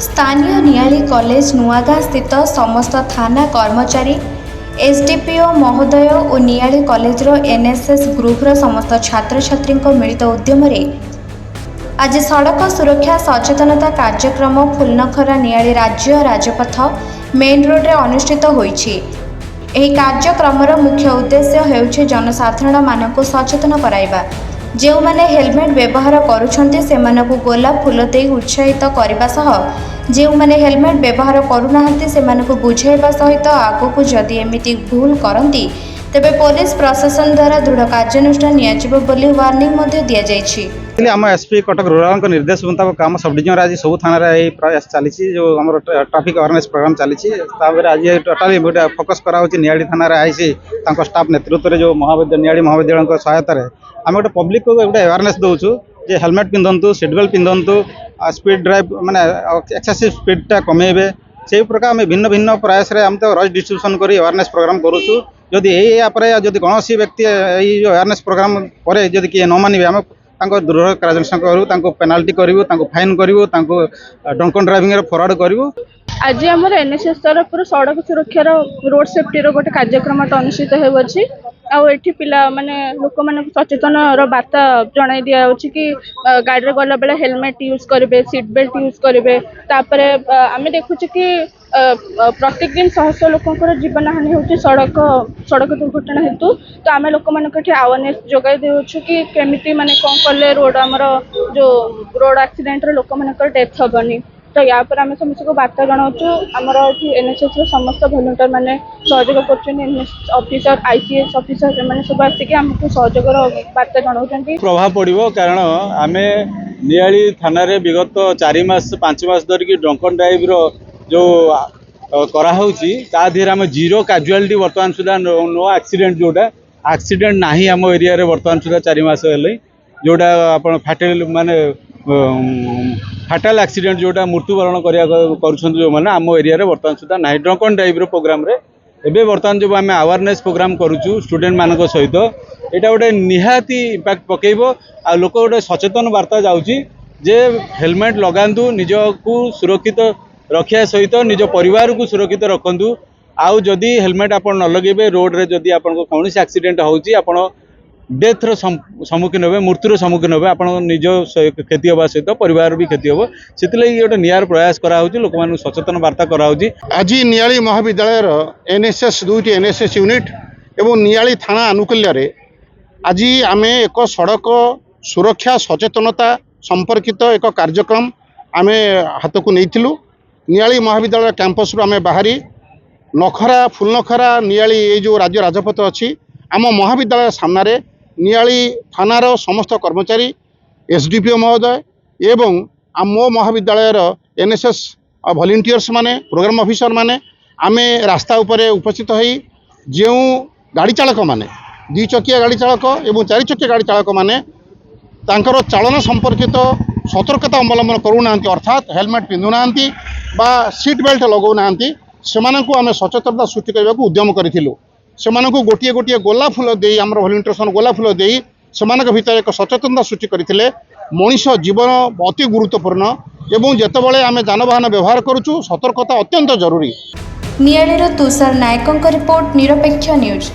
स्थानीय नियाली कॉलेज नुआगाँ स्थित समस्त थाना कर्मचारी एसडीपीओ महोदय और नियाली कॉलेज एनएसएस ग्रुप्र समस्त छात्र छात्री मिलित उद्यम आज सड़क सुरक्षा सचेतनता कार्यक्रम फुलनखरा नियाली राज्य राजपथ मेन रोड रे अनुष्ठित होईछि। एही कार्यक्रमर मुख्य उद्देश्य हेउछि जनसाधारण मानकु सचेतन कराइबा। जो माने हेलमेट व्यवहार करुछन्ते सेमानकु गोलाप फूल दे उत्साहित करने सह जो माने हेलमेट व्यवहार करूनाहांती सेमानकु बुझाइबा सहित आगकु जदि एमिति भूल करंती तेबे पुलिस प्रशासन द्वारा दृढ़ कार्यानुष्ठान नियाजिबो बोली वार्निंग मध्ये दिया जायछि। आम एसपी कटक रूराल निर्देश मुताबिक आम सब डिविजन आज सब थाना प्रयास चली जो आम ट्राफिक अवेयरनेस प्रोग्राम चली आज टोटाली गोटे फोकस करा नियाड़ी थाना आईसी स्टाफ नेतृत्व में जो नियाड़ी महाविद्यालय सहायतार आम गोटे पब्लिक को गोटे अवेयरनेस दौचु जे हेलमेट पिंधतु सीट बेल्ट पिंधतु स्पीड ड्राइव माने एक्सेसिव स्पीडटा कमेबे से प्रकार आम भिन्न भिन्न प्रयास आम तो रज डिस्ट्रीब्यूशन कर अवेयरनेस प्रोग्राम करूँ जदि यदि कौन व्यक्ति ये अवेयरनेस प्रोग्राम पर जदि किए न मानवे आम दृढ़ कार्यानुष्ठान करूँ पेनाल्टी करूँ फाइन करूँ ड्रंकन ड्राइविंग फरवर्ड करूँ। आज आम एनएसएस तरफ सड़क सुरक्षार रोड सेफ्टी गोटे कार्यक्रम अनुष्ठित होउछि। आठी पिला माने लोक मान सचेतन बार्ता जन दिखाई कि गाड़ी में गला बेले हेलमेट यूज करेंगे सीट बेल्ट यूज करेंगे। आम देखुचे कि प्रत्येक दिन शह शह लोकर जीवन हानि होती सड़क दुर्घटना हेतु। तो आम लोक मान अवेयरनेस जोगाई देउछु कि केमिति माने कौन कले रोड आमर जो रोड एक्सीडेंट लोक मान डेथ हेनी। तो या पर आम समस्त को बार्ता जनाऊँ आमर एनएसएस समस्त भलेंटियर मैंने सहयोग कर आईसीएस ऑफिसर मैंने सब आसिक आमको सहयोगर बार्ता जनाऊँ। प्रभाव पड़ो कारण आम नियाली थाना विगत 4 मास 5 मास धरिकी ड्रंकन ड्राइव जो कराऊँगी ताधीर आम जीरो कैजुआलिटी बर्तमान सुधा नो एक्सीडेंट जोटा एक्सीडेंट ना आम एरिया बर्तमान सुधा 4 मास है जोटा आप फैटल माने फैटल एक्सीडेंट जोटा मृत्युवरण जो मैंने आम एरिया बर्तमान सुधा ना ड्रंकन ड्राइव प्रोग्राम रे एबे बर्तमान जो आम अवेयरनेस प्रोग्राम करूँ स्टूडेंट मान सहित यहाँ गोटे निहाती इम्पैक्ट पकेब आ लोक गोटे सचेतन वार्ता जाऊँगी जे हेलमेट लगातु निजको सुरक्षित रखा सहित निज परिवार को सुरक्षित रखु। आउ जदि हेलमेट आप न लगे रोड रे जदि आपको कौन एक्सीडेंट हो डेथर सम्मुखीन हे मृत्युर सम्मुखीन हे आप निज क्षति होगा सहित परिवार भी क्षति हम से गोटे नियार प्रयास कराऊँ लोक मान सचेतन वार्ता कराऊँ। आज नियाली महाविद्यालय एनएसएस 2टी एनएसएस यूनिट एवं नियाली थाना आनुकूल्य आज आम एक सड़क सुरक्षा सचेतनता संपर्कित एक कार्यक्रम आम हाथ को नहीं नियाली महाविद्यालय कैंपस आम बाहरी नखरा फुलनखरा नियाली ये जो राज्य राजपथ अच्छी आम महाविद्यालय सामने नियाली थानार समस्त कर्मचारी एसडीपीओ महोदय एवं मो महाविद्यालयर एनएसएस वॉलंटियर्स माने प्रोग्राम ऑफिसर माने आमे रास्ता उपरे उपस्थित होई जो गाड़ी चालक माने 2 चकिया गाड़ी चालक एवं 4 चकिया गाड़ी चालक माने तांकर चालन संपर्कित सतर्कता अवलंबन करूना अर्थात हेलमेट पिंधुना बा सीट बेल्ट लगौना सेमानंकु आमे सचेतनता सृष्टि करने को उद्यम करिथिलु। सेमानंकु गोटिए गोटिए गोला फूल दे आमर वॉलंटियर्स गोला फूल दे सेमानक भितर एक सचेतनता सृष्टि करथिले। मनीष जीवन अति गुरुत्वपूर्ण एवं जेतेबेले आमे जानवाहन व्यवहार करूछु सतर्कता अत्यंत जरूरी। नियालीर तुषार नायकଙ୍କ रिपोर्ट निरपेक्ष न्यूज।